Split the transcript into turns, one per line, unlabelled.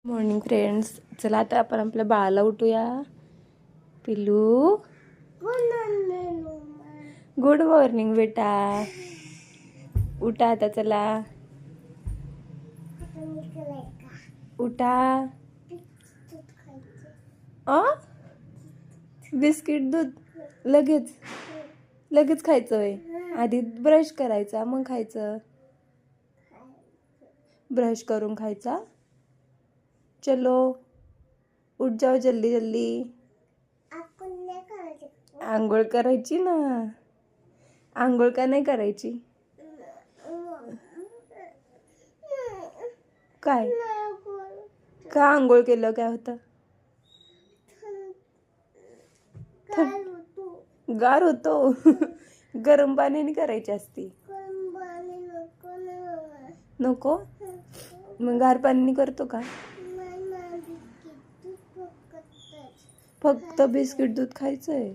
Morning friends, चला आता आपण आपल्या बाळाला उठूया. पिल्लू, गुड मॉर्निंग बेटा. उठा आता, चला उठा. बिस्किट दूध लगेच लगेच खायचं होय? आधी ब्रश करायचा मग खायचं. ब्रश करून खायचा. चलो उठ जाओ जल्दी जल्दी. आंघोळ करायची ना. आंघोळ का नाही करायची? काय का आंघोळ केलं काय होतं? गार होतो. गरम पाण्याने करायची असती. नको? मग गार पाण्याने करतो का? फक्त बिस्किट दूध खायचंय.